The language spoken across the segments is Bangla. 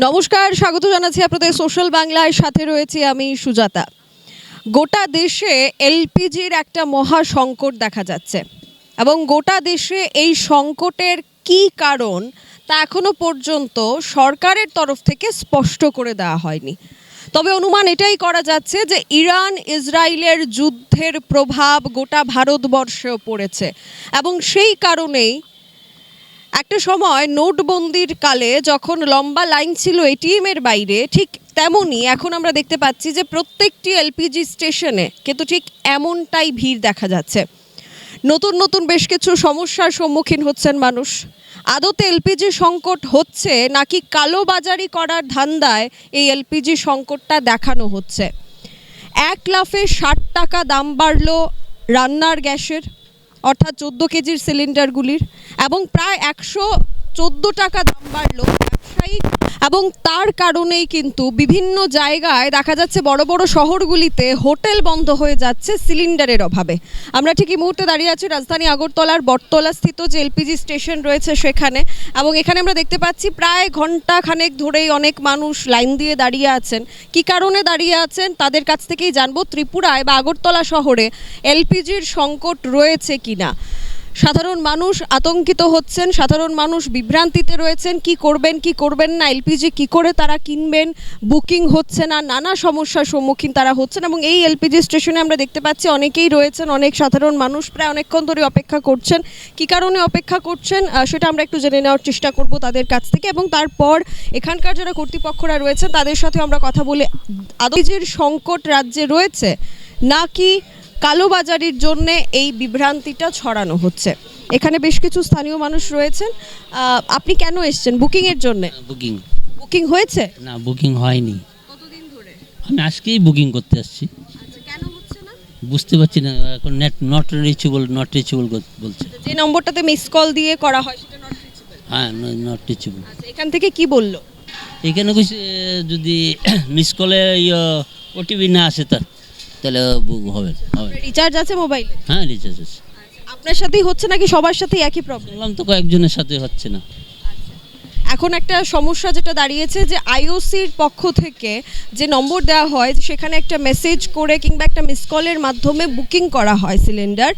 নমস্কার, স্বাগত জানাচ্ছি আপনাদের সোশ্যাল বাংলায়। সাথে রয়েছি আমি সুজাতা। গোটা দেশে এলপিজির একটা মহা সংকট দেখা যাচ্ছে এবং গোটা দেশে এই সংকটের কী কারণ তা এখনো পর্যন্ত সরকারের তরফ থেকে স্পষ্ট করে দেওয়া হয়নি। তবে অনুমান এটাই করা যাচ্ছে যে ইরান ইসরায়েলের যুদ্ধের প্রভাব গোটা ভারতবর্ষেও পড়েছে এবং সেই কারণেই একটা সময় নোটবন্দির কালে যখন লম্বা লাইন ছিল এটিএমের বাইরে, ঠিক তেমনই এখন আমরা দেখতে পাচ্ছি যে প্রত্যেকটি এলপিজি স্টেশনে কিন্তু ঠিক এমনটাই ভিড় দেখা যাচ্ছে। নতুন নতুন বেশ কিছু সমস্যার সম্মুখীন হচ্ছেন মানুষ। আদতে এলপিজি সংকট হচ্ছে নাকি কালোবাজারি করার ধান্দায় এই এলপিজি সংকটটা দেখানো হচ্ছে? এক লাফে ৬০ টাকা দাম বাড়ল রান্নার গ্যাসের, অর্থাৎ ১৪ কেজির সিলিন্ডারগুলির, এবং প্রায় ১১৪ টাকা দাম বাড়ল ব্যবসায়ী। এবং তার কারণেই কিন্তু বিভিন্ন জায়গায় দেখা যাচ্ছে বড় বড় শহরগুলিতে হোটেল বন্ধ হয়ে যাচ্ছে সিলিন্ডারের অভাবে। আমরা ঠিক এই মুহূর্তে দাঁড়িয়ে আছি রাজধানী আগরতলার বটতলা স্থিত যে এলপিজি স্টেশন রয়েছে সেখানে, এবং এখানে আমরা দেখতে পাচ্ছি প্রায় ঘন্টা খানেক ধরেই অনেক মানুষ লাইন দিয়ে দাঁড়িয়ে আছেন। কী কারণে দাঁড়িয়ে আছেন তাদের কাছ থেকেই জানবো ত্রিপুরায় বা আগরতলা শহরে এলপিজির সংকট রয়েছে কিনা। সাধারণ মানুষ আতঙ্কিত হচ্ছেন, সাধারণ মানুষ বিভ্রান্তিতে রয়েছেন, কি করবেন কি করবেন না, এলপিজি কি করে তারা কিনবেন, বুকিং হচ্ছে না, নানা সমস্যার সম্মুখীন তারা হচ্ছেন। এবং এই এলপিজি স্টেশনে আমরা দেখতে পাচ্ছি অনেকেই রয়েছেন, অনেক সাধারণ মানুষ প্রায় অনেকক্ষণ ধরে অপেক্ষা করছেন। কি কারণে অপেক্ষা করছেন সেটা আমরা একটু জেনে নেওয়ার চেষ্টা করব তাদের কাছ থেকে, এবং তারপর এখানকার যারা কর্তৃপক্ষরা রয়েছেন তাদের সাথে আমরা কথা বলে এলপিজির সংকট রাজ্যে রয়েছে নাকি কালোবাজারির জন্য এই বিভ্রান্তিটা ছড়ানো হচ্ছে। এখানে বেশ কিছু স্থানীয় মানুষ রয়েছেন। আপনি কেন এসেছেন? বুকিংয়ের জন্য? বুকিং হয়েছে? না, বুকিং হয়নি। কতদিন ধরে? আমি আজকেই বুকিং করতে আসছি। আচ্ছা, কেন হচ্ছে না বুঝতে পারছি না, এখন নট রিচেবল বলছে। যে নম্বরটাতে মিস কল দিয়ে করা হয় সেটা নট রিচেবল? হ্যাঁ, নট রিচেবল। আচ্ছা, এখান থেকে কি বললো? এখানে যদি মিস কলে ওটিপি না আসে তাহলে বুক হবে। রিচার্জ আছে মোবাইলে? হ্যাঁ, রিচার্জ আছে। আপনার সাথেই হচ্ছে নাকি সবার সাথেই একই প্রবলেম? বললাম তো, কয়েকজনের সাথে হচ্ছে না। এখন একটা সমস্যা যেটা দাঁড়িয়েছে যে আইওসির পক্ষ থেকে যে নম্বর দেওয়া হয় সেখানে একটা মেসেজ করে কিংবা একটা মিস কলের মাধ্যমে বুকিং করা হয় সিলিন্ডার,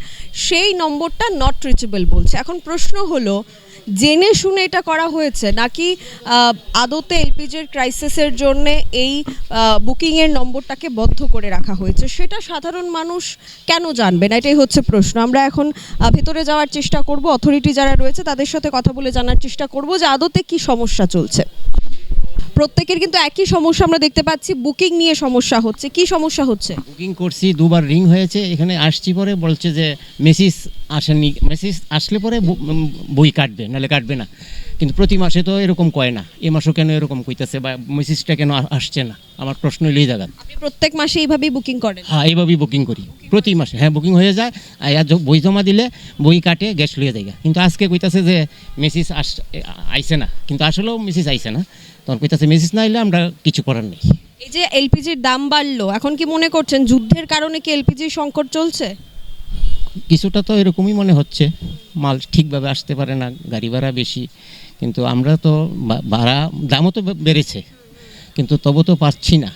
সেই নম্বরটা নট রিচেবল বলছে। এখন প্রশ্ন হলো, জেনে শুনে এটা করা হয়েছে নাকি আদতে এলপিজির ক্রাইসিসের জন্য এই বুকিংয়ের নম্বরটাকে বদ্ধ করে রাখা হয়েছে? সেটা সাধারণ মানুষ কেন জানবে না, এটাই হচ্ছে প্রশ্ন। আমরা এখন ভেতরে যাওয়ার চেষ্টা করব, অথরিটি যারা রয়েছে তাদের সাথে কথা বলে জানার চেষ্টা করব যে আদতে কি সমস্যা চলছে। প্রত্যেকের কিন্তু একই সমস্যা আমরা দেখতে পাচ্ছি, বুকিং নিয়ে সমস্যা হচ্ছে। কি সমস্যা হচ্ছে? বুকিং করছি, দুবার রিং হয়েছে, এখানে আসছি, পরে বলছে যে মেসেজ আসেনি, মেসেজ আসলে পরে বই কাটবে, নাহলে কাটবে না। কিন্তু প্রতি মাসে তো এরকম কয় না, এ মাসও কেন এরকম কইতেছে, বা মেসেজটা কেন আসছে না? আমার প্রশ্ন হলেই জায়গা। আপনি প্রত্যেক মাসে এইভাবেই বুকিং করেন? হ্যাঁ, এইভাবেই বুকিং করি প্রতি মাসে। হ্যাঁ, বুকিং হয়ে যায়, আর বই জমা দিলে বই কাটে, গ্যাস লিয়ে যায়। কিন্তু আজকে কইতাছে যে মেসেজ আইছে না, কিন্তু আসলেও মেসেজ আইছে না। তখন কইতাছে মেসেজ না এলে আমরা কিছু করার নেই। এই যে এলপিজির দাম বাড়লো, এখন কি মনে করছেন যুদ্ধের কারণে কি এলপিজির সংকট চলছে? কিছুটা তো এরকমই মনে হচ্ছে, মাল ঠিকভাবে আসতে পারে না, গাড়ি ভাড়া বেশি। কিন্তু আমরা তো ভাড়া দামও তো বেড়েছে, কিন্তু তবু তো পাচ্ছি না।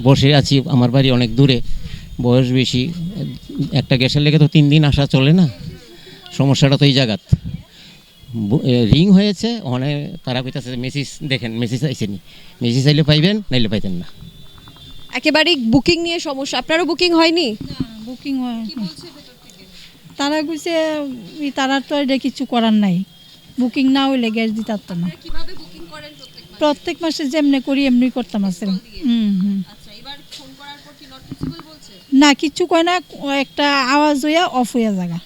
বসে আছি, আমার বাড়ি অনেক দূরে, বয়স বেশি, একটা গ্যাসের লেগে তো 3 দিন আসা চলে না। সমস্যাটা তো এই জায়গাত। রিং হয়েছে, অনেক তারা কইতাছে মেসেজ দেখেন, মেসেজ আইসেনি, মেসেজ আইলে পাইবেন, নাইলে পাইতেন না। একেবারেই বুকিং নিয়ে সমস্যা। আপনারও বুকিং হয়নি? বুকিং হয়, তারা কইছে তারা তো এটা কিছু করার নাই, বুকিং না হইলে গ্যাস দিতে পারতো না। কিভাবে বুকিং করেন প্রত্যেক মাসে যেমনি করি এমনি করতাম আছে। আচ্ছা, এবার ফোন করার পর কি নট রিচেবল বলছে? না, কিচ্ছু কয় না, একটা আওয়াজ হইয়া অফ হইয়া জায়গা।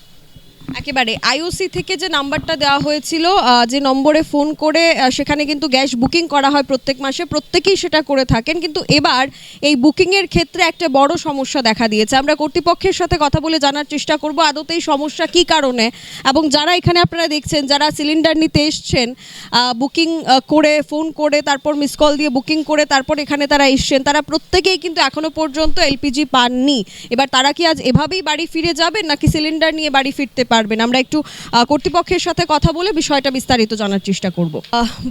একেবারে আইওসি থেকে যে নাম্বারটা দেওয়া হয়েছিল, যে নম্বরে ফোন করে সেখানে কিন্তু গ্যাস বুকিং করা হয় প্রত্যেক মাসে, প্রত্যেকেই সেটা করে থাকেন। কিন্তু এবার এই বুকিংয়ের ক্ষেত্রে একটা বড় সমস্যা দেখা দিয়েছে। আমরা কর্তৃপক্ষের সাথে কথা বলে জানার চেষ্টা করব আদতে এই সমস্যা কী কারণে, এবং যারা এখানে আপনারা দেখছেন যারা সিলিন্ডার নিতে এসছেন বুকিং করে, ফোন করে, তারপর মিস কল দিয়ে বুকিং করে তারপর এখানে তারা এসছেন, তারা প্রত্যেকেই কিন্তু এখনও পর্যন্ত এলপিজি পাননি। এবার তারা কি আজ এভাবেই বাড়ি ফিরে যাবেন নাকি সিলিন্ডার নিয়ে বাড়ি ফিরতে পারবেন? পারবেন। আমরা একটু কর্তৃপক্ষের সাথে কথা বলে বিষয়টা বিস্তারিত জানার চেষ্টা করব।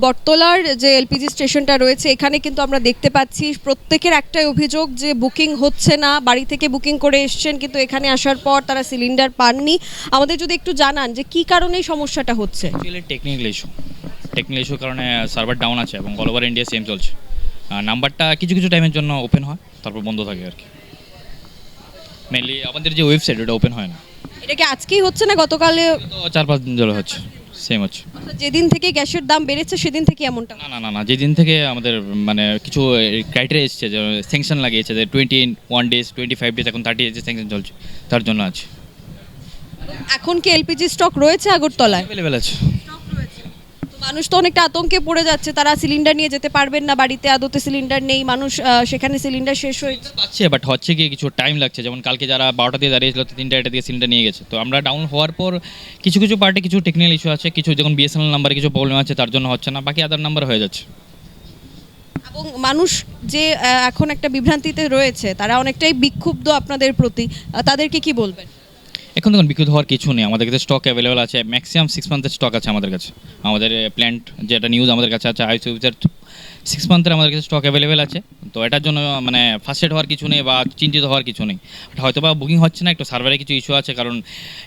বটতলার যে এলপিজি স্টেশনটা রয়েছে এখানে কিন্তু আমরা দেখতে পাচ্ছি প্রত্যেকের একটাই অভিযোগ যে বুকিং হচ্ছে না, বাড়ি থেকে বুকিং করে এসছেন কিন্তু এখানে আসার পর তারা সিলিন্ডার পাননি। আমাদের যদি একটু জানান যে কি কারণে এই সমস্যাটা হচ্ছে। অ্যাকচুয়ালি টেকনিক্যাল ইস্যু কারণে সার্ভার ডাউন আছে এবং অল ওভার ইন্ডিয়া সেম চলছে। নাম্বারটা কিছু কিছু টাইমের জন্য ওপেন হয়, তারপর বন্ধ থাকে আর কি। মেনলি আমাদের যে ওয়েবসাইট ওটা ওপেন হয় না। এটা কি আজকেই হচ্ছে না গতকালে? তো 4-5 দিন ধরে হচ্ছে, সেম হচ্ছে। যেদিন থেকে গ্যাসের দাম বেড়েছে সেদিন থেকে এমনটা? না, যেদিন থেকে আমাদের মানে কিছু ক্রাইটেরিয়া এসছে, যে স্যাংশন লাগিয়েছে যে 21 ডেজ 25 ডেজ, এখন 30 ডেজ স্যাংশন চলছে, তার জন্য আছে। এখন কি এলপিজি স্টক রয়েছে আগরতলায়? অ্যাভেলেবেল আছে। তো মানুষ তো অনেকটা আতঙ্কে পড়ে যাচ্ছে, তারা সিলিন্ডার নিয়ে যেতে পারবেন না, বাড়িতে আদতে সিলিন্ডার নেই, মানুষ সেখানে সিলিন্ডার শেষ হয়েছে। পাচ্ছে, বাট হচ্ছে কি কিছু টাইম লাগছে। যেমন কালকে যারা 12টা দিয়ে দাঁড়িয়েছিল 3টা দিয়ে সিলিন্ডার নিয়ে গেছে। তো আমরা ডাউন হওয়ার পর কিছু কিছু পার্টে কিছু টেকনিক্যাল ইস্যু আছে, কিছু যেমন বিএসএনএল নাম্বারে কিছু প্রবলেম আছে, তার জন্য হচ্ছে না, বাকি আদার নাম্বার হয়ে যাচ্ছে। এবং মানুষ যে এখন একটা বিভ্রান্তিতে রয়েছে, তারা অনেকটাই বিক্ষুব্ধ আপনাদের প্রতি, তাদেরকে কি বলবেন? এখন দেখুন বিক্রি হওয়ার কিছু নেই, আমাদের কাছে স্টক অ্যাভেলেবেল আছে, ম্যাক্সিমাম 6 মান্থের স্টক আছে আমাদের কাছে। আমাদের প্ল্যান্ট যেটা নিউজ আমাদের কাছে আছে আইসিউজার 6 মান্থের আমাদের কাছে স্টক অ্যাভেলেবেল আছে। তো এটার জন্য মানে ফার্স্টেড হওয়ার কিছু নেই বা চিন্তিত হওয়ার কিছু নেই। হয়তো বা বুকিং হচ্ছে না, একটু সার্ভারে কিছু ইস্যু আছে, কারণ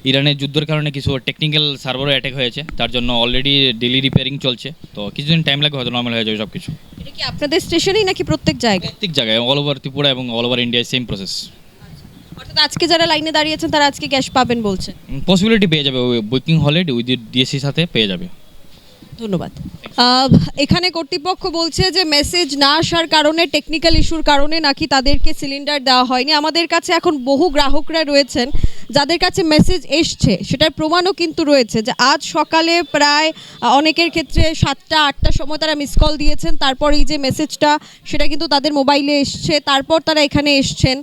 ইরানের যুদ্ধের কারণে কিছু টেকনিক্যাল সার্ভারও অ্যাটাক হয়েছে, তার জন্য অলরেডি ডেলি রিপেয়ারিং চলছে। তো কিছুদিন টাইম লাগবে, হয়তো নর্মাল হয়ে যাবে সব কিছু। এটা কি আপনাদের স্টেশনেই নাকি প্রত্যেক জায়গায়? প্রত্যেক জায়গায় অল ওভার ত্রিপুরা এবং অল ওভার ইন্ডিয়ায় সেম প্রসেস। অর্থাৎ আজকে যারা লাইনে দাঁড়িয়েছেন তারা আজকে গ্যাস পাবেন বলছেন? পসিবিলিটি পেয়ে যাবে, বুকিং হলে উইথ ডিএসসির সাথে পেয়ে যাবে। ধন্যবাদ। এখানে কর্তৃপক্ষ বলছে যে মেসেজ না আসার কারণে, টেকনিক্যাল ইস্যুর কারণে নাকি তাদেরকে সিলিন্ডার দেওয়া হয়নি। আমাদের কাছে এখন বহু গ্রাহকরা রয়েছেন যাদের কাছে মেসেজ এসছে, সেটার প্রমাণও কিন্তু রয়েছে যে আজ সকালে প্রায় অনেকের ক্ষেত্রে 7টা-8টার সময় তারা মিস কল দিয়েছেন, তারপর এই যে মেসেজটা সেটা কিন্তু তাদের মোবাইলে এসছে, তারপর তারা এখানে এসছেন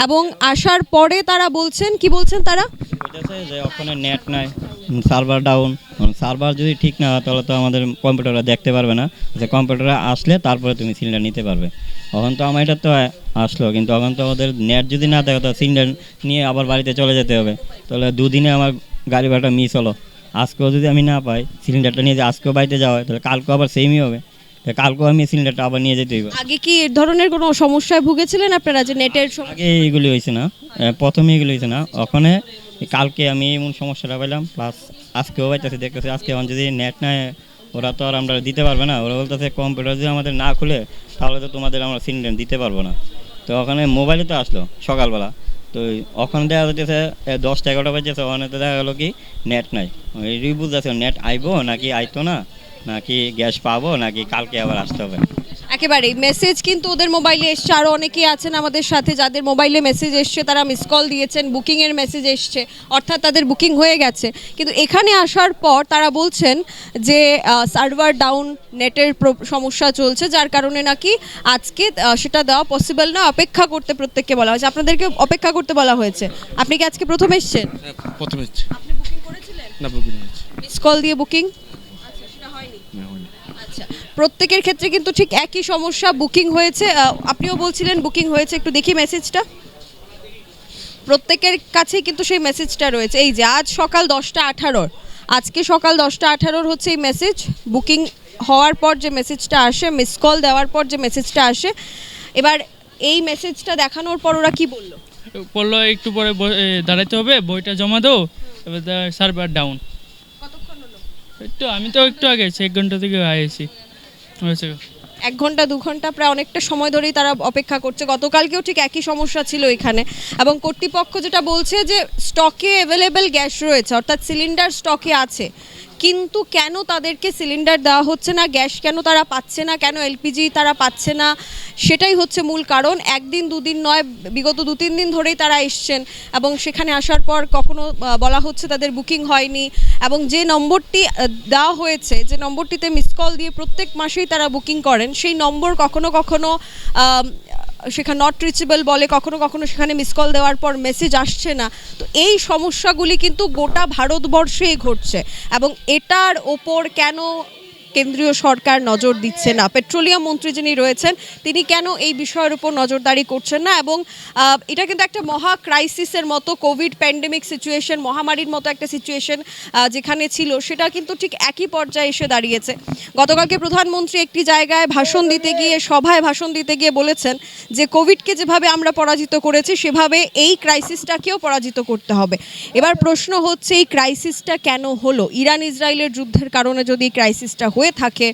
এবং আসার পরে তারা বলছেন, কি বলছেন তারা? বলতেছে যে ওখানে নেট নাই, সার্ভার ডাউন। সার্ভার যদি ঠিক না হয় তাহলে তো আমাদের কম্পিউটাররা দেখতে পারবে না, যে কম্পিউটারে আসলে তারপরে তুমি সিলিন্ডার নিতে পারবে। তখন তো আমার এটা তো আসলো, কিন্তু তখন তো আমাদের নেট যদি না দেখো তো সিলিন্ডার নিয়ে আবার বাড়িতে চলে যেতে হবে। তাহলে দুদিনে আমার গাড়ি ভাড়াটা মিস হলো। আজকেও যদি আমি না পাই সিলিন্ডারটা নিয়ে যে আজকেও বাড়িতে যাওয়া হয়, তাহলে কালকেও আবার সেমই হবে, কালকেও আমি সিলিন্ডারটা আবার নিয়ে যেতে হবে। আগে কি এর ধরনের কোনো সমস্যায় ভুগেছিলেন আপনারা যে নেটের আগে এইগুলি হয়েছে না, প্রথমে এগুলো হয়েছে না, ওখানে কালকে আমি এমন সমস্যাটা পাইলাম, প্লাস আজকেও পাইতেছি, দেখতেছি আজকে এখন যদি নেট নাই ওরা তো আর আমরা দিতে পারবে না। ওরা বলতেছে কম্পিউটার যদি আমাদের না খুলে তাহলে তো তোমাদের আমরা সিলিন্ডার দিতে পারবো না। তো ওখানে মোবাইলে তো আসলো সকালবেলা, তো ওখানে দেখা যাচ্ছে 10-11টা বাজেছে, ওখানে তো দেখা গেলো কি নেট নাই। এই বুঝতেছে নেট আইবো নাকি আইতো না, নাকি গ্যাস পাবো নাকি কালকে আবার আসতে হবে। একেবারেই মেসেজ কিন্তু ওদের মোবাইলে এসছে। আরও অনেকেই আছেন আমাদের সাথে যাদের মোবাইলে মেসেজ এসছে, তারা মিস কল দিয়েছেন, বুকিংয়ের মেসেজ এসছে, অর্থাৎ তাদের বুকিং হয়ে গেছে। কিন্তু এখানে আসার পর তারা বলছেন যে সার্ভার ডাউন, নেটের সমস্যা চলছে, যার কারণে নাকি আজকে সেটা দেওয়া পসিবল না, অপেক্ষা করতে প্রত্যেককে বলা হয়েছে। আপনাদেরকে অপেক্ষা করতে বলা হয়েছে। আপনি কি আজকে প্রথম এসছেন? প্রথমে হচ্ছে আপনি বুকিং করেছিলেন? না, বুকিং হচ্ছে মিস কল দিয়ে বুকিং? আচ্ছা, সেটা হয়নি। আচ্ছা, প্রত্যেকের ক্ষেত্রে কিন্তু ঠিক একই সমস্যা, বুকিং হয়েছে। আপনিও বলছিলেন বুকিং হয়েছে, একটু দেখি মেসেজটা। প্রত্যেকের কাছেই কিন্তু সেই মেসেজটা রয়েছে। এই যে আজ সকাল 10টা 18, আজকে সকাল 10টা 18 হচ্ছে এই মেসেজ। বুকিং হওয়ার পর যে মেসেজটা আসে, মিস কল দেওয়ার পর যে মেসেজটা আসে, এবার এই মেসেজটা দেখানোর পর ওরা কি বললো? বললো একটু পরে দাঁড়াইতে হবে, বইটা জমা দাও, এবার সার্ভার ডাউন। কতক্ষণ হলো? আমি তো একটু আগে 1 ঘন্টা থেকে আইছি হয়েছে। 1 ঘন্টা 2 ঘন্টা প্রায় অনেকটা সময় ধরেই তারা অপেক্ষা করছে। গতকালকেও ঠিক একই সমস্যা ছিল এখানে, এবং কর্তৃপক্ষ যেটা বলছে যে স্টকে অ্যাভেলেবেল গ্যাস রয়েছে, অর্থাৎ সিলিন্ডার স্টকে আছে, কিন্তু কেন তাদেরকে সিলিন্ডার দেওয়া হচ্ছে না, গ্যাস কেন তারা পাচ্ছে না, কেন এলপিজি তারা পাচ্ছে না, সেটাই হচ্ছে মূল কারণ। একদিন দুদিন নয়, বিগত 2-3 দিন ধরেই তারা এসছেন এবং সেখানে আসার পর কখনো বলা হচ্ছে তাদের বুকিং হয়নি, এবং যে নম্বরটি দেওয়া হয়েছে, যে নম্বরটিতে মিস কল দিয়ে প্রত্যেক মাসেই তারা বুকিং করেন, সেই নম্বর কখনো কখনো সেখানে নট রিচেবল বলে, কখনো কখনো সেখানে মিস কল দেওয়ার পর মেসেজ আসছে না। তো এই সমস্যাগুলি কিন্তু গোটা ভারতবর্ষেই ঘটছে, এবং এটার ওপর কেন কেন্দ্রীয় সরকার নজর দিচ্ছে না? পেট্রোলিয়াম মন্ত্রী যিনি রয়েছেন তিনি কেন এই বিষয়ের উপর নজরদারি করছেন না? এবং এটা কিন্তু একটা মহা ক্রাইসিসের মতো, কোভিড প্যান্ডেমিক সিচুয়েশন, মহামারীর মতো একটা সিচুয়েশন যেখানে ছিল সেটা কিন্তু ঠিক একই পর্যায়ে এসে দাঁড়িয়েছে। গতকালকে প্রধানমন্ত্রী একটি জায়গায় ভাষণ দিতে গিয়ে, সভায় ভাষণ দিতে গিয়ে বলেছেন যে কোভিডকে যেভাবে আমরা পরাজিত করেছি সেভাবে এই ক্রাইসিসটাকেও পরাজিত করতে হবে। এবার প্রশ্ন হচ্ছে এই ক্রাইসিসটা কেন হলো? ইরান ইসরায়েলের যুদ্ধের কারণে যদি এই ক্রাইসিসটা হয়ে থাকে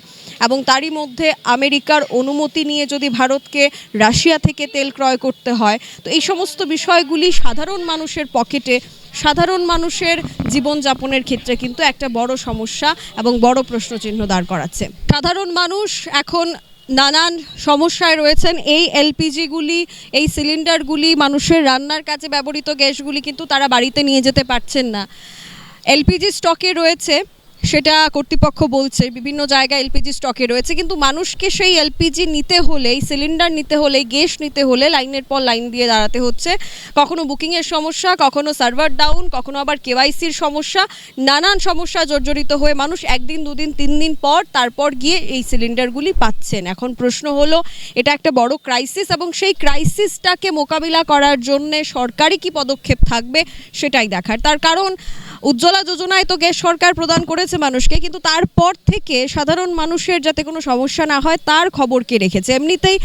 এবং তারই মধ্যে আমেরিকার অনুমতি নিয়ে যদি ভারতকে রাশিয়া থেকে তেল ক্রয় করতে হয়, তো এই সমস্ত বিষয়গুলি সাধারণ মানুষের পকেটে, সাধারণ মানুষের জীবনযাপনের ক্ষেত্রে কিন্তু একটা বড় সমস্যা এবং বড় প্রশ্নচিহ্ন দাঁড় করাচ্ছে। সাধারণ মানুষ এখন নানান সমস্যায় রয়েছেন। এই এলপিজিগুলি, এই সিলিন্ডারগুলি, মানুষের রান্নার কাজে ব্যবহৃত গ্যাসগুলি কিন্তু তারা বাড়িতে নিয়ে যেতে পারছেন না। এলপিজি স্টকে রয়েছে, সেটা কর্তৃপক্ষ বলছে, বিভিন্ন জায়গায় এলপিজি স্টকে রয়েছে, কিন্তু মানুষকে সেই এলপিজি নিতে হলে, এই সিলিন্ডার নিতে হলে, গ্যাস নিতে হলে লাইনের পর লাইন দিয়ে দাঁড়াতে হচ্ছে। কখনো বুকিংয়ের সমস্যা, কখনো সার্ভার ডাউন, কখনো আবার কেওয়াইসির সমস্যা, নানান সমস্যা জর্জরিত হয়ে মানুষ একদিন, দুদিন, 3 দিন পর তারপর গিয়ে এই সিলিন্ডারগুলি পাচ্ছেন। এখন প্রশ্ন হলো, এটা একটা বড় ক্রাইসিস এবং সেই ক্রাইসিসটাকে মোকাবিলা করার জন্যে সরকারি কি পদক্ষেপ থাকবে সেটাই দেখার। তার কারণ উজ্জ্বলা যোজনায় তো গ্যাস সরকার প্রদান করেছে মানুষকে, কিন্তু তারপর থেকে সাধারণ মানুষের যাতে কোনো সমস্যা না হয় তার খবর কে রেখেছে? এমনিতেই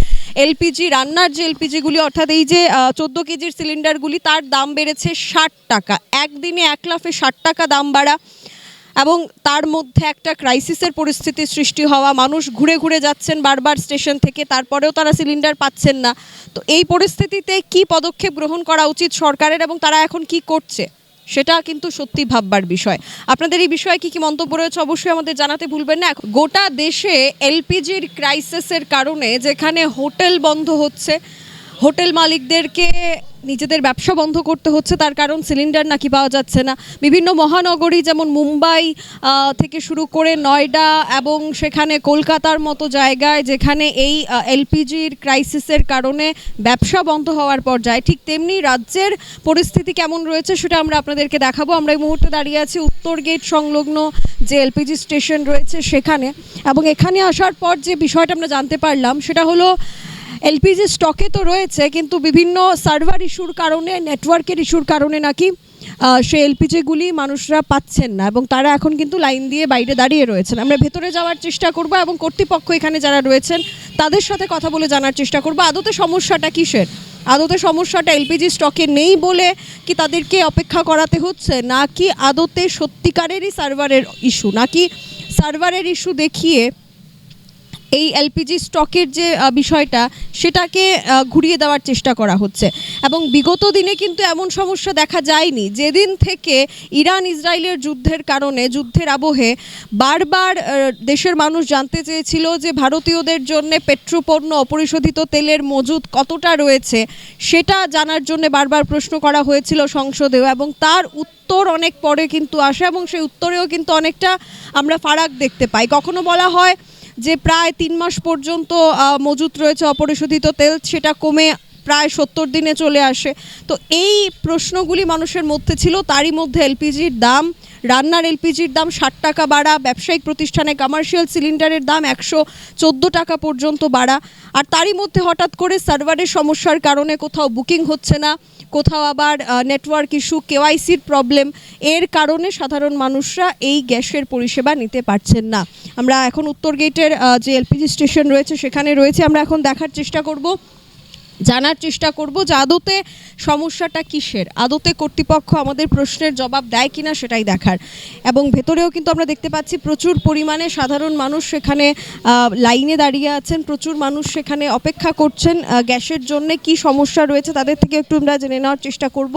এলপিজি, রান্নার যে এলপিজিগুলি অর্থাৎ এই যে 14 কেজির সিলিন্ডারগুলি, তার দাম বেড়েছে 60 টাকা। একদিনে 1 লাফে 60 টাকা দাম বাড়া, এবং তার মধ্যে একটা ক্রাইসিসের পরিস্থিতি সৃষ্টি হওয়া, মানুষ ঘুরে ঘুরে যাচ্ছেন বারবার স্টেশন থেকে, তারপরেও তারা সিলিন্ডার পাচ্ছেন না। তো এই পরিস্থিতিতে কি পদক্ষেপ গ্রহণ করা উচিত সরকারের এবং তারা এখন কি করছে সেটা কিন্তু সত্যি ভাববার বিষয়। আপনাদের এই বিষয়ে কি মন্তব্য রয়েছে অবশ্যই আমাদের জানাতে ভুলবেন না। গোটা দেশে এলপিজির ক্রাইসিসের কারণে যেখানে হোটেল বন্ধ হচ্ছে, হোটেল মালিকদেরকে নিজেদের ব্যবসা বন্ধ করতে হচ্ছে, তার কারণ সিলিন্ডার নাকি পাওয়া যাচ্ছে না। বিভিন্ন মহানগরী যেমন মুম্বাই থেকে শুরু করে নয়ডা এবং সেখানে কলকাতার মতো জায়গায় যেখানে এই এলপিজির ক্রাইসিসের কারণে ব্যবসা বন্ধ হওয়ার পর্যায়ে, ঠিক তেমনি রাজ্যের পরিস্থিতি কেমন রয়েছে সেটা আমরা আপনাদেরকে দেখাবো। আমরা এই মুহূর্তে দাঁড়িয়ে আছি উত্তর গেট সংলগ্ন যে এলপিজি স্টেশন রয়েছে সেখানে, এবং এখানে আসার পর যে বিষয়টা আমরা জানতে পারলাম সেটা হলো এলপিজি স্টকে তো রয়েছে, কিন্তু বিভিন্ন সার্ভার ইস্যুর কারণে, নেটওয়ার্কের ইস্যুর কারণে নাকি সেই এলপিজিগুলি মানুষরা পাচ্ছেন না এবং তারা এখন কিন্তু লাইন দিয়ে বাইরে দাঁড়িয়ে রয়েছেন। আমরা ভেতরে যাওয়ার চেষ্টা করব এবং কর্তৃপক্ষ এখানে যারা রয়েছেন তাদের সাথে কথা বলে জানার চেষ্টা করব আদতে সমস্যাটা কিসের। আদতে সমস্যাটা এলপিজি স্টকে নেই বলে কি তাদেরকে অপেক্ষা করাতে হচ্ছে, নাকি আদতে সত্যিকারেরই সার্ভারের ইস্যু, নাকি সার্ভারের ইস্যু দেখিয়ে এই এলপিজি স্টকের যে বিষয়টা সেটাকে ঘুরিয়ে দেওয়ার চেষ্টা করা হচ্ছে। এবং বিগত দিনে কিন্তু এমন সমস্যা দেখা যায়নি। যেদিন থেকে ইরান ইসরায়েলের যুদ্ধের কারণে, যুদ্ধের আবহে বারবার দেশের মানুষ জানতে চেয়েছিল যে ভারতীয়দের জন্য পেট্রোপণ্য, অপরিশোধিত তেলের মজুদ কতটা রয়েছে সেটা জানার জন্য বারবার প্রশ্ন করা হয়েছিল সংসদেও, এবং তার উত্তর অনেক পরে কিন্তু আসে এবং সেই উত্তরেও কিন্তু অনেকটা আমরা ফারাক দেখতে পাই। কখনো বলা হয় যে প্রায় 3 মাস পর্যন্ত মজুত রয়েছে অপরিশোধিত তেল, সেটা কমে প্রায় 70 দিনে চলে আসে। তো এই প্রশ্নগুলি মানুষের মধ্যে ছিল। তারই মধ্যে এলপিজির দাম, রান্নার এলপিজির দাম 60 টাকা বাড়া, ব্যবসায়িক প্রতিষ্ঠানে কমার্শিয়াল সিলিন্ডারের দাম 114 টাকা পর্যন্ত বাড়া, আর তারই মধ্যে হঠাৎ করে সার্ভারের সমস্যার কারণে কোথাও বুকিং হচ্ছে না, কোথাও আবার নেটওয়ার্ক ইস্যু, কেওয়াইসির প্রবলেম, এর কারণে সাধারণ মানুষরা এই গ্যাসের পরিষেবা নিতে পারছেন না। আমরা এখন উত্তর গেটের যে এলপিজি স্টেশন রয়েছে সেখানে রয়েছে। আমরা এখন দেখার চেষ্টা করব, জানার চেষ্টা করব যে আদতে সমস্যাটা কিসের, আদতে কর্তৃপক্ষ আমাদের প্রশ্নের জবাব দেয় কিনা সেটাই দেখার। এবং ভেতরেও কিন্তু আমরা দেখতে পাচ্ছি প্রচুর পরিমাণে সাধারণ মানুষ সেখানে লাইনে দাঁড়িয়ে আছেন, প্রচুর মানুষ সেখানে অপেক্ষা করছেন গ্যাসের জন্য। কি সমস্যা রয়েছে তাদের থেকে একটু আমরা জেনে নেওয়ার চেষ্টা করব।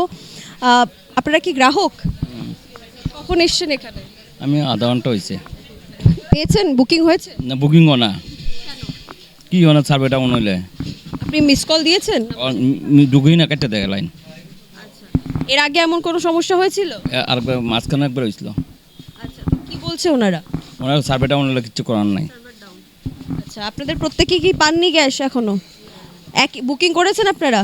আপনারা কি গ্রাহক? কখন এসছেন এখানে? আমি আধা ঘন্টা হয়েছে। পেয়েছেন? বুকিং হয়েছে? না, বুকিংও না। কি না সার্ভেটা মনে হইলে আপনি মিস কল দিয়েছেন? ঢুকেই না, কেটে দেখে লাইন। এর আগে এমন কোনো সমস্যা হয়েছিল? আর মাঝখানে একবার হয়েছিল। আচ্ছা, কি বলছে ওনারা? ওনারা সার্ভেটা মনে হলে কিছু করার নাই। আচ্ছা, আপনাদের প্রত্যেকেই কি পাননি গ্যাস এখনো? বুকিং করেছেন আপনারা?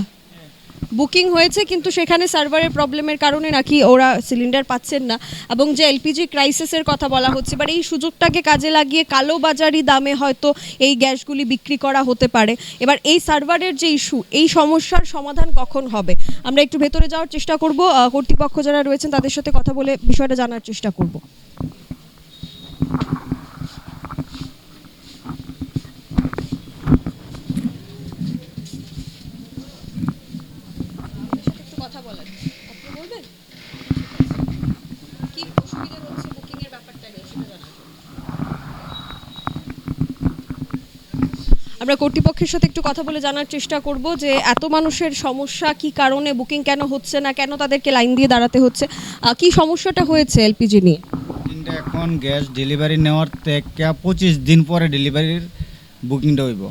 বুকিং হয়েছে কিন্তু সেখানে সার্ভারের প্রবলেমের কারণে নাকি ওরা সিলিন্ডার পাচ্ছেন না, এবং যে এলপিজি ক্রাইসিসের কথা বলা হচ্ছে, এবার এই সুযোগটাকে কাজে লাগিয়ে কালোবাজারি দামে হয়তো এই গ্যাসগুলি বিক্রি করা হতে পারে। এবার এই সার্ভারের যে ইস্যু, এই সমস্যার সমাধান কখন হবে? আমরা একটু ভেতরে যাওয়ার চেষ্টা করব, কর্তৃপক্ষ যারা রয়েছেন তাদের সাথে কথা বলে বিষয়টা জানার চেষ্টা করব। কথা বলেন, আপনি বলবেন কি অসুবিধা হচ্ছে বুকিং এর ব্যাপারটা নিয়ে, সেটা জানার জন্য। আমরা কর্তৃপক্ষের সাথে একটু কথা বলে জানার চেষ্টা করব যে এত মানুষের সমস্যা, কি কারণে বুকিং কেন হচ্ছে না, কেন তাদেরকে লাইন দিয়ে দাঁড়াতে হচ্ছে, কি সমস্যাটা হয়েছে এলপিজি নিয়ে? বুকিংটা এখন গ্যাস ডেলিভারি নেওয়ার থেকে 25 দিন পরে ডেলিভারির বুকিংটা হইব,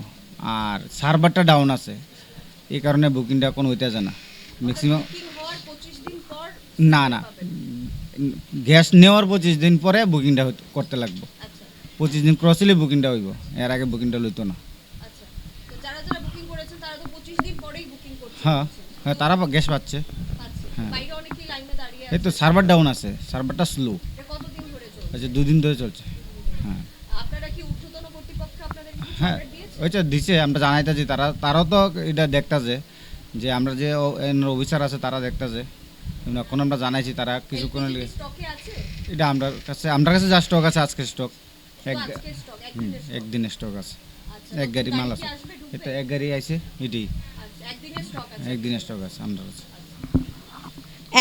আর সার্ভারটা ডাউন আছে, এই কারণে বুকিংটা এখন হইতেছে না ম্যাক্সিমাম। না গ্যাস নেওয়ার 25 দিন পরে বুকিংটা করতে লাগবে। 25 দিন ক্রস হলে বুকিংটা হইব, এর আগে বুকিংটা লইতো না। হ্যাঁ হ্যাঁ, তারা গ্যাস পাচ্ছে। হ্যাঁ, এই তো সার্ভার ডাউন আছে, সার্ভারটা স্লো। আচ্ছা, 2 দিন ধরে চলছে। হ্যাঁ হ্যাঁ, ওইটা দিছে, আমরা জানাইতেছি, তারাও তো এটা দেখতেছে, যে আমরা যে অফিসার আছে তারা দেখতেছে, এখন আমরা জানাইছি, তারা কিছুক্ষণ এটা আমার কাছে যা স্টক আছে আজকে স্টক একদিনের স্টক আছে, এক গাড়ি মাল আছে, এটা এক গাড়ি আইছে, এটি একদিনের স্টক আছে আমার কাছে।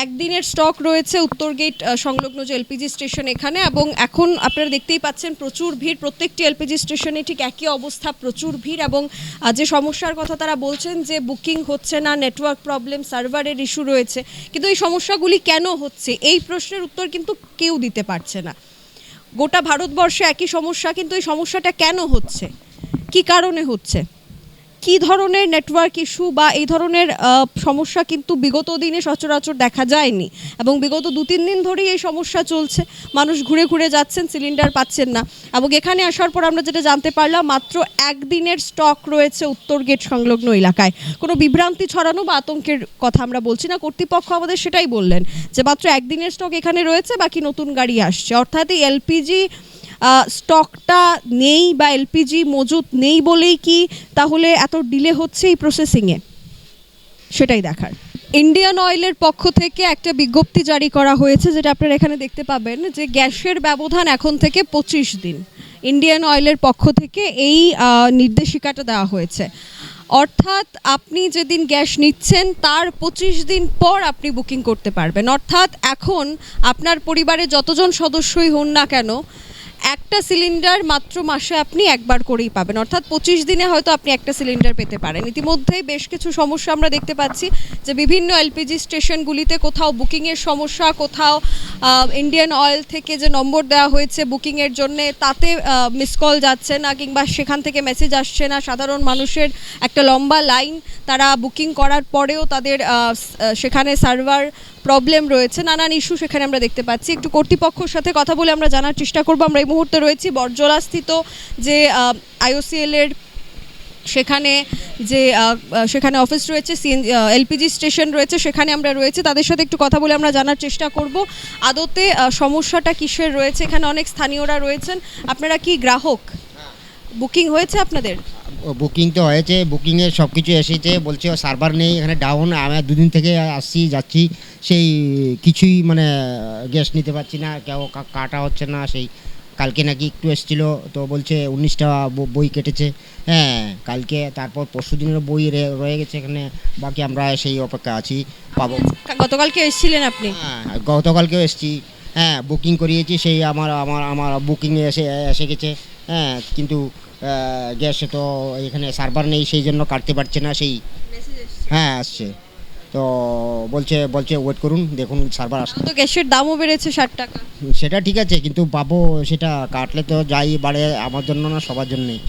একদিনের স্টক রয়েছে উত্তর গেট সংলগ্ন যে এলপিজি স্টেশন এখানে, এবং এখন আপনারা দেখতেই পাচ্ছেন প্রচুর ভিড়, প্রত্যেকটি এলপিজি স্টেশনে ঠিক একই অবস্থা, প্রচুর ভিড়। এবং যে সমস্যার কথা তারা বলছেন যে বুকিং হচ্ছে না, নেটওয়ার্ক প্রবলেম, সার্ভারের ইস্যু রয়েছে, কিন্তু এই সমস্যাগুলি কেন হচ্ছে এই প্রশ্নের উত্তর কিন্তু কেউ দিতে পারছে না। গোটা ভারতবর্ষে একই সমস্যা, কিন্তু এই সমস্যাটা কেন হচ্ছে, কি কারণে হচ্ছে, কি ধরনের নেটওয়ার্ক ইস্যু বা এই ধরনের সমস্যা কিন্তু বিগত দিনে সচরাচর দেখা যায়নি, এবং বিগত 2-3 দিন ধরেই এই সমস্যা চলছে। মানুষ ঘুরে ঘুরে যাচ্ছেন, সিলিন্ডার পাচ্ছেন না, এবং এখানে আসার পর আমরা যেটা জানতে পারলাম মাত্র একদিনের স্টক রয়েছে উত্তর গেট সংলগ্ন এলাকায়। কোনো বিভ্রান্তি ছড়ানো বা আতঙ্কের কথা আমরা বলছি না, কর্তৃপক্ষ আমাদের সেটাই বললেন যে মাত্র একদিনের স্টক এখানে রয়েছে, বাকি নতুন গাড়ি আসছে। অর্থাৎ এই এলপিজি স্টকটা নেই বা এলপিজি মজুত নেই বলেই কি তাহলে এত ডিলে হচ্ছে এই প্রসেসিংয়ে, সেটাই দেখার। ইন্ডিয়ান অয়েলের পক্ষ থেকে একটা বিজ্ঞপ্তি জারি করা হয়েছে, যেটা আপনারা এখানে দেখতে পাবেন, যে গ্যাসের ব্যবধান এখন থেকে 25 দিন। ইন্ডিয়ান অয়েলের পক্ষ থেকে এই নির্দেশিকাটা দেওয়া হয়েছে, অর্থাৎ আপনি যেদিন গ্যাস নিচ্ছেন তার 25 দিন পর আপনি বুকিং করতে পারবেন। অর্থাৎ এখন আপনার পরিবারে যতজন সদস্যই হন না কেন, একটা সিলিন্ডার মাত্র মাসে আপনি একবার করেই পাবেন, অর্থাৎ 25 দিনে হয়তো আপনি একটা সিলিন্ডার পেতে পারেন। ইতিমধ্যেই বেশ কিছু সমস্যা আমরা দেখতে পাচ্ছি, যে বিভিন্ন এলপিজি স্টেশনগুলিতে কোথাও বুকিংয়ের সমস্যা, কোথাও ইন্ডিয়ান অয়েল থেকে যে নম্বর দেওয়া হয়েছে বুকিংয়ের জন্যে তাতে মিস কল যাচ্ছে না, কিংবা সেখান থেকে মেসেজ আসছে না। সাধারণ মানুষের একটা লম্বা লাইন, তারা বুকিং করার পরেও তাদের সেখানে সার্ভার প্রবলেম রয়েছে, নানান ইস্যু সেখানে আমরা দেখতে পাচ্ছি। একটু কর্তৃপক্ষের সাথে কথা বলে আমরা জানার চেষ্টা করব। আমরা এই মুহূর্তে রয়েছি বরজলাস্থিত যে আইওসিএল এর সেখানে অফিস রয়েছে, এলপিজি স্টেশন রয়েছে, সেখানে আমরা রয়েছে। তাদের সাথে একটু কথা বলে আমরা জানার চেষ্টা করব আদতে সমস্যাটা কিসের রয়েছে। এখানে অনেক স্থানীয়রা রয়েছেন। আপনারা কি গ্রাহক? বুকিং হয়েছে আপনাদের? বুকিং তো হয়েছে, বুকিংয়ে সব কিছু এসেছে, বলছে সার্ভার নেই, এখানে ডাউন। আমি 2 দিন থেকে আসছি যাচ্ছি, সেই কিছুই মানে গ্যাস নিতে পারছি না, কেউ কাটা হচ্ছে না। সেই কালকে নাকি একটু এসেছিলো, তো বলছে 19টা বই কেটেছে। হ্যাঁ, কালকে, তারপর পরশু দিনের বই রয়ে গেছে এখানে, বাকি আমরা সেই অপেক্ষা আছি, পাবো। গতকালকে এসেছিলেন আপনি? হ্যাঁ, গতকালকেও এসেছি। হ্যাঁ, বুকিং করিয়েছি, সেই আমার বুকিংয়ে এসে গেছে। হ্যাঁ, কিন্তু গ্যাসে তো এখানে সার্ভার নেই, সেই জন্য কাটতে পারছে না। সেই হ্যাঁ আসছে, তো বলছে ওয়েট করুন, দেখুন সার্ভার আসছে। তো গ্যাসের দামও বেড়েছে 60 টাকা। সেটা ঠিক আছে, কিন্তু পাবো, সেটা কাটলে তো যাই বাড়ে, আমার জন্য না সবার জন্যই।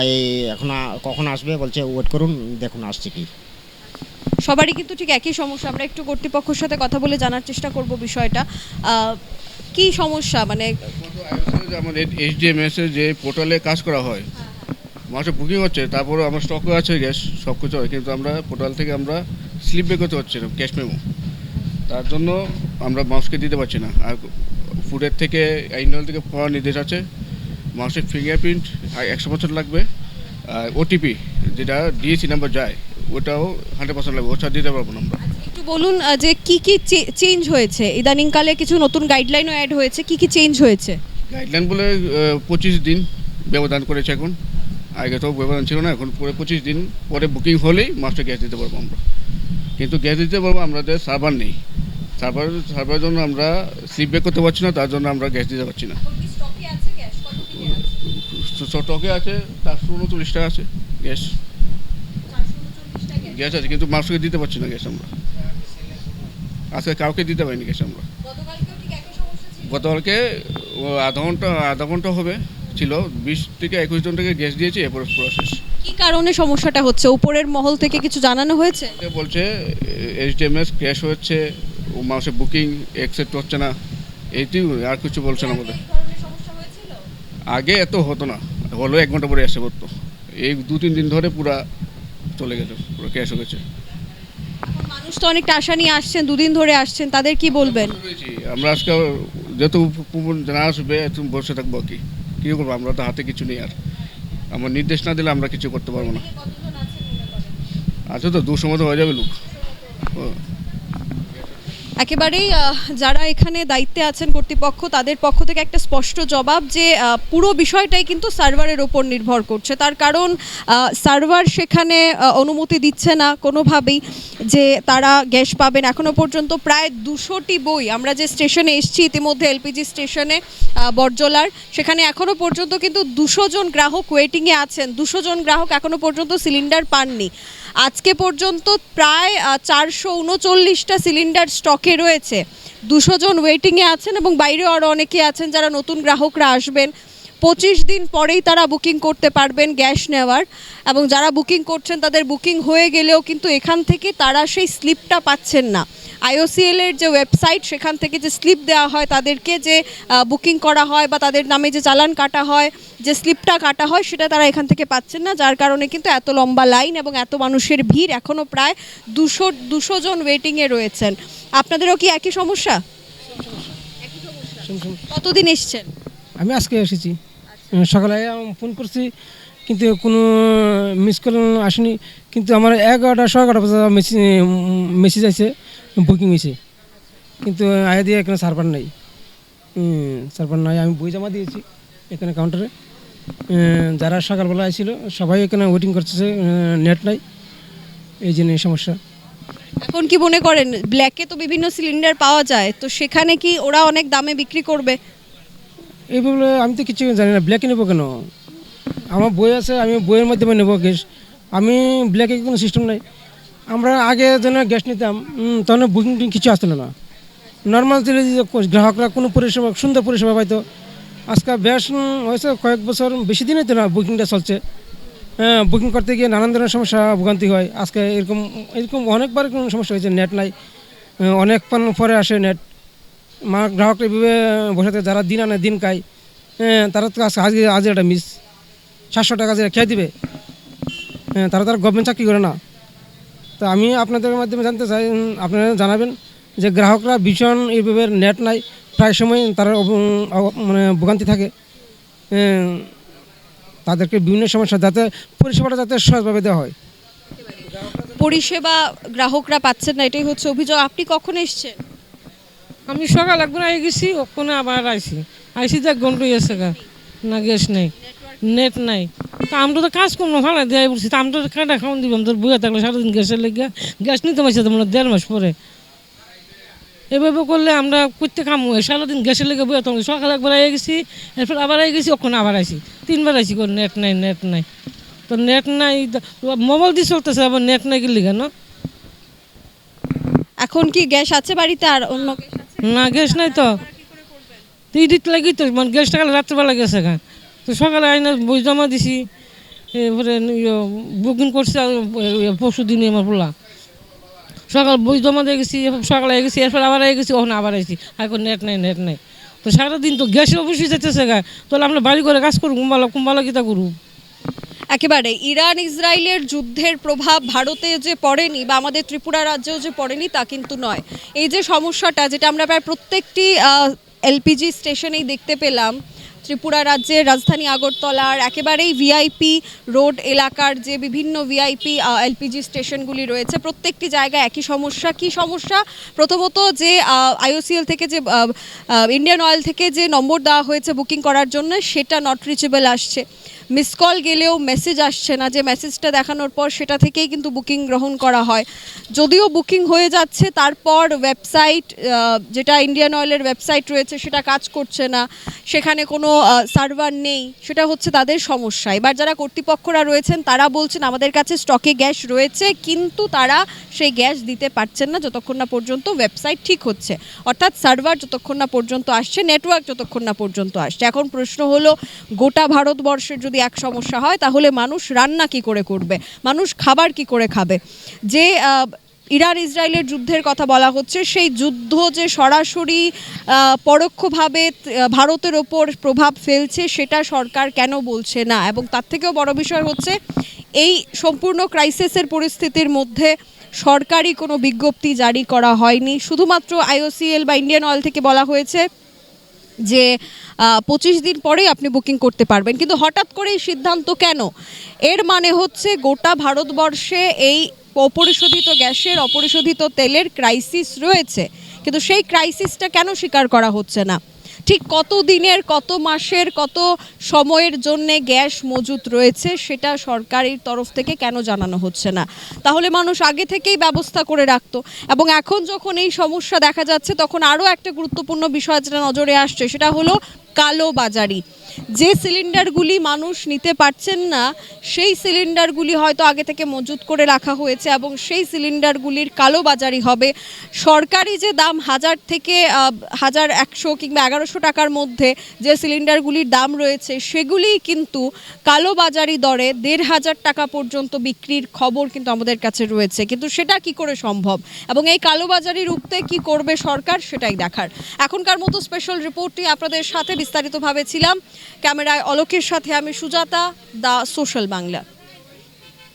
এই এখন কখন আসবে বলছে, ওয়েট করুন, দেখুন আসছে কি। সবারই কিন্তু ঠিক একই সমস্যা। আমরা একটু কর্তৃপক্ষের সাথে কথা বলে জানার চেষ্টা করব বিষয়টা, কি সমস্যা। মানে আমাদের এইচডিএমএস এর যে পোর্টালে কাজ করা হয়, মাসে বুকিং হচ্ছে, তারপরে আমার স্টকও আছে গ্যাস, সব কিছু হয়, কিন্তু আমরা পোর্টাল থেকে আমরা স্লিপ বের করতে পারছি না, ক্যাশ মেমো। তার জন্য আমরা মানুষকে দিতে পারছি না। আর ফুডের থেকে ইন্ডিয়ান থেকে পাওয়ার নির্দেশ আছে, মানুষের ফিঙ্গারপ্রিন্ট 100 বছর লাগবে, আর ওটিপি যেটা ডিএসি নাম্বার যায় ওটাও 100% লাগবে, ওটা দিতে পারবো না আমরা। একটু বলুন যে কি কি চেঞ্জ হয়েছে ইদানিংকালে, কিছু নতুন গাইডলাইনও অ্যাড হয়েছে, কি কি চেঞ্জ হয়েছে? গাইডলাইন বলে 25 দিন ব্যবধান করেছে এখন, আগে তো ব্যবধান ছিল না, এখন পরে 25 দিন পরে বুকিং হলেই মাস্টার গ্যাস দিতে পারবো আমরা। কিন্তু গ্যাস দিতে পারবো, আমাদের সার্ভার নেই, সার্ভারের জন্য আমরা স্লিপ বেক করতে পারছি না, তার জন্য আমরা গ্যাস দিতে পারছি না। স্টকে আছে 439 টাকা আছে গ্যাস, গ্যাস আছে, কিন্তু মানুষকে দিতে পারছি না গ্যাস আমরা। আজকে কাউকে দিতে পারিনি গ্যাস আমরা। গতকালকে আধা ঘন্টা হবে ছিল, 20 থেকে 21 জন থেকে গ্যাস দিয়েছি, এরপর প্রসেস। কি কারণে সমস্যাটা হচ্ছে, উপরের মহল থেকে কিছু জানানো হয়েছে? বলছে এইচডিএমএস ক্র্যাশ হচ্ছে, ও মানুষের বুকিং অ্যাকসেপ্ট হচ্ছে না, এইটিই, আর কিছু বলছে না আমাদের। আগে এত হতো না, হলো 1 ঘন্টা পরে এসে পড়তো, এই 2-3 দিন ধরে পুরা চলে গেছে, পুরো ক্র্যাশ হয়ে গেছে। মানুষ তো অনেকটা আশা নিয়ে আসছেন, দুদিন ধরে আসছেন, তাদের কি বলবেন? আমরা আজকে যেহেতু জানা আসবে, তুমি বসে থাকবো, কী করবো, আমরা তো হাতে কিছু নেই, আর আমার নির্দেশ না দিলে আমরা কিছু করতে পারবো না। আচ্ছা, তো 200 মতো হয়ে যাবে লোক। একেবারেই যারা এখানে দায়িত্বে আছেন কর্তৃপক্ষ, তাদের পক্ষ থেকে একটা স্পষ্ট জবাব যে পুরো বিষয়টাই কিন্তু সার্ভারের ওপর নির্ভর করছে। তার কারণ সার্ভার সেখানে অনুমতি দিচ্ছে না কোনোভাবেই যে তারা গ্যাস পাবেন। এখনও পর্যন্ত প্রায় 200টি বই, আমরা যে স্টেশনে এসেছি ইতিমধ্যে এলপিজি স্টেশনে বড়জলার, সেখানে এখনও পর্যন্ত কিন্তু 200 জন গ্রাহক ওয়েটিংয়ে আছেন। 200 জন গ্রাহক এখনও পর্যন্ত সিলিন্ডার পাননি। আজকে পর্যন্ত প্রায় 439টা সিলিন্ডার স্টকে রয়েছে, 200 জন ওয়েটিংয়ে আছেন, এবং বাইরেও আরও অনেকে আছেন যারা নতুন গ্রাহকরা আসবেন। 25 দিন পরেই তারা বুকিং করতে পারবেন গ্যাস নেওয়ার, এবং যারা বুকিং করছেন তাদের বুকিং হয়ে গেলেও কিন্তু এখান থেকে তারা সেই স্লিপটা পাচ্ছেন না। IOCL এর যে ওয়েবসাইট, সেখান থেকে যে স্লিপ দেওয়া হয় তাদেরকে, যে বুকিং করা হয় বা তাদের নামে যে চালান কাটা হয়, যে স্লিপটা কাটা হয়, সেটা তারা এখান থেকে পাচ্ছেন না, যার কারণে কিন্তু এত লম্বা লাইন এবং এত মানুষের ভিড়। এখনও প্রায় 200 জন ওয়েটিংয়ে রয়েছেন। আপনাদেরও কি একই সমস্যা? কতদিন এসছেন? আমি আজকে এসেছি, সকালে ফোন করছি কিন্তু কোনো মিস কল আসেনি, কিন্তু আমার 11:11 বাজে মেসেজ আছে বুকিং হয়েছে, কিন্তু আয়া দিয়ে এখানে সার্ভার নাই, আমি বই জমা দিয়েছি এখানে কাউন্টারে। যারা সকালবেলা আসছিল সবাই এখানে ওয়েটিং করতেছে, নেট নাই, এই জন্য সমস্যা। এখন কি মনে করেন, ব্ল্যাকে তো বিভিন্ন সিলিন্ডার পাওয়া যায়, তো সেখানে কি ওরা অনেক দামে বিক্রি করবে? এইভাবে আমি তো কিছু জানি না, ব্ল্যাকে নেবো কেন? আমার বই আছে, আমি বইয়ের মাধ্যমে নেবো গ্যাস, আমি ব্ল্যাকে কোনো সিস্টেম নাই। আমরা আগে যেন গ্যাস নিতাম, তখন বুকিং কিছু আসছিল না, নর্মাল ছিল, গ্রাহকরা কোনো পরিষেবা, সুন্দর পরিষেবা পাইতো। আজকে বেশ হয়েছে কয়েক বছর, বেশি দিনই তো না বুকিংটা চলছে। বুকিং করতে গিয়ে নানান ধরনের সমস্যা ভোগান্তি হয়। আজকে এরকম অনেকবার সমস্যা হয়েছে, নেট নাই, অনেক পরে আসে নেট। গ্রাহকরা এভাবে বসাতে, যারা দিন আনে দিন খায়, তারা তো আজ একটা মিস 700 টাকা যে খেয়ে দিবে, তারা গভর্নমেন্ট চাকরি করে না। তো আমি আপনাদের মাধ্যমে জানতে চাই, আপনারা জানাবেন যে গ্রাহকরা ভীষণ এইভাবে নেট নাই, প্রায় সময় তারা মানে ভোগান্তি থাকে, তাদেরকে বিভিন্ন সমস্যা, যাতে পরিষেবাটা যাতে সহজভাবে দেওয়া হয়। পরিষেবা গ্রাহকরা পাচ্ছেন না, এটাই হচ্ছে অভিযোগ। আপনি কখন এসছেন? আমি সকাল একবার আই গেছি, ওখানে আবার আইসি তো 1 ঘন্টা এসে না, গ্যাস নেই, নেট নাই। তা আমরা তো কাজ করবো, ভাড়া দেওয়াই বলছি, তা আমরা তো কাটা খাওয়ান দিব, তোর বইয়া থাকলে সারাদিন গ্যাসের লেগে গ্যাস নিতে পারছি তো, মানে 1.5 মাস পরে। এভাবে করলে আমরা করতে খামো, সারাদিন গ্যাসের লেগে বইয়া থাকলে। সকালে একবার আই গেছি, এরপর আবার আই গেছি, ওখানে আবার আইসি, 3বার আইসি করে নেট নাই। তো নেট নাই, মোবাইল দিয়ে চলতেছে, আবার নেট নাই গেলি কেন? এখন কি গ্যাস আছে বাড়িতে? আর অন্য না, গ্যাস নাই তো, ইডিট লাগি তো, মানে গ্যাসটা কালে রাত্রেবেলা গেছে গা। তো সকালে আইনা বই জমা দিছি, এরপরে বুকিং করছি পরশু দিনে আমার বললা, সকাল বই জমা দিয়ে গেছি, সকালে গেছি, এরপর আবার গেছি, ওখানে আবার আইছি, এখন নেট নাই। তো সারাদিন তো গ্যাসের অবশ্যই যেতেছে গা, তাহলে আমরা বাড়ি করে কাজ করবো, কুম্বালা কিতা করবো। একেবারে ইরান ইসরায়েলের যুদ্ধের প্রভাব ভারতে যে পড়েনি বা আমাদের ত্রিপুরা রাজ্যেও যে পড়েনি তা কিন্তু নয়। এই যে সমস্যাটা, যেটা আমরা প্রায় প্রত্যেকটি এলপিজি স্টেশনেই দেখতে পেলাম, ত্রিপুরা রাজ্যের রাজধানী আগরতলার একেবারেই ভিআইপি রোড এলাকার যে বিভিন্ন ভিআইপি এলপিজি স্টেশনগুলি রয়েছে, প্রত্যেকটি জায়গায় একই সমস্যা। কি সমস্যা? প্রথমত যে আইওসিএল থেকে যে ইন্ডিয়ান অয়েল থেকে যে নম্বর দেওয়া হয়েছে বুকিং করার জন্য, সেটা নট রিচেবল আসছে। মিস কল গেলেও মেসেজ আসছে না, যে মেসেজটা দেখানোর পর সেটা থেকেই কিন্তু বুকিং গ্রহণ করা হয়। যদিও বুকিং হয়ে যাচ্ছে, তারপর ওয়েবসাইট, যেটা ইন্ডিয়ান অয়েলের ওয়েবসাইট রয়েছে, সেটা কাজ করছে না, সেখানে কোনো সার্ভার নেই, সেটা হচ্ছে তাদের সমস্যা। এবার যারা কর্তৃপক্ষরা রয়েছেন তারা বলছেন আমাদের কাছে স্টকে গ্যাস রয়েছে, কিন্তু তারা সেই গ্যাস দিতে পারছেন না যতক্ষণ না পর্যন্ত ওয়েবসাইট ঠিক হচ্ছে, অর্থাৎ সার্ভার যতক্ষণ না পর্যন্ত আসছে, নেটওয়ার্ক যতক্ষণ না পর্যন্ত আসছে। এখন প্রশ্ন হলো, গোটা ভারতবর্ষের যদি এক সমস্যা হয়, তাহলে মানুষ রান্না কি করে করবে, মানুষ খাবার কি করে খাবে? যে ইরান ইসরায়েলের যুদ্ধের কথা বলা হচ্ছে, সেই যুদ্ধ যে সরাসরি পরোক্ষভাবে ভারতের ওপর প্রভাব ফেলছে, সেটা সরকার কেন বলছে না? এবং তার থেকেও বড় বিষয় হচ্ছে, এই সম্পূর্ণ ক্রাইসিসের পরিস্থিতির মধ্যে সরকারি কোনো বিজ্ঞপ্তি জারি করা হয়নি। শুধুমাত্র আইওসিএল বা ইন্ডিয়ান অয়েল থেকে বলা হয়েছে যে 25 দিন পরেই আপনি বুকিং করতে পারবেন। কিন্তু হঠাৎ করে এই সিদ্ধান্ত কেন? এর মানে হচ্ছে গোটা ভারতবর্ষে এই অপরিশোধিত গ্যাসের, অপরিশোধিত তেলের ক্রাইসিস রয়েছে, কিন্তু সেই ক্রাইসিসটা কেন স্বীকার করা হচ্ছে না? ঠিক কত দিনের, কত মাসের, কত সময়ের জন্যে গ্যাস মজুত রয়েছে, সেটা সরকারের তরফ থেকে কেন জানানো হচ্ছে না? তাহলে মানুষ আগে থেকেই ব্যবস্থা করে রাখতো। এবং এখন যখন এই সমস্যা দেখা যাচ্ছে, তখন আরও একটা গুরুত্বপূর্ণ বিষয় যেটা নজরে আসছে, সেটা হলো কালোবাজারি। যে সিলিন্ডারগুলি মানুষ নিতে পারছেন না, সেই সিলিন্ডারগুলি হয়তো আগে থেকে মজুত করে রাখা হয়েছে, এবং সেই সিলিন্ডারগুলির কালোবাজারি হবে। সরকারি যে দাম 1000 থেকে 1100 কিংবা 1100 টাকার মধ্যে যে সিলিন্ডারগুলির দাম রয়েছে, সেগুলি কিন্তু কালোবাজারি দরে 1500 টাকা পর্যন্ত বিক্রির খবর কিন্তু আমাদের কাছে রয়েছে। কিন্তু সেটা কি করে সম্ভব, এবং এই কালোবাজারি রুখতে কি করবে সরকার, সেটাই দেখার। এখনকার মতো স্পেশাল রিপোর্টটি আপনাদের সাথে বিস্তারিতভাবে ছিলাম। ক্যামেরায় অলোকের সাথে আমি সুজাতা, দ্য সোশ্যাল বাংলা।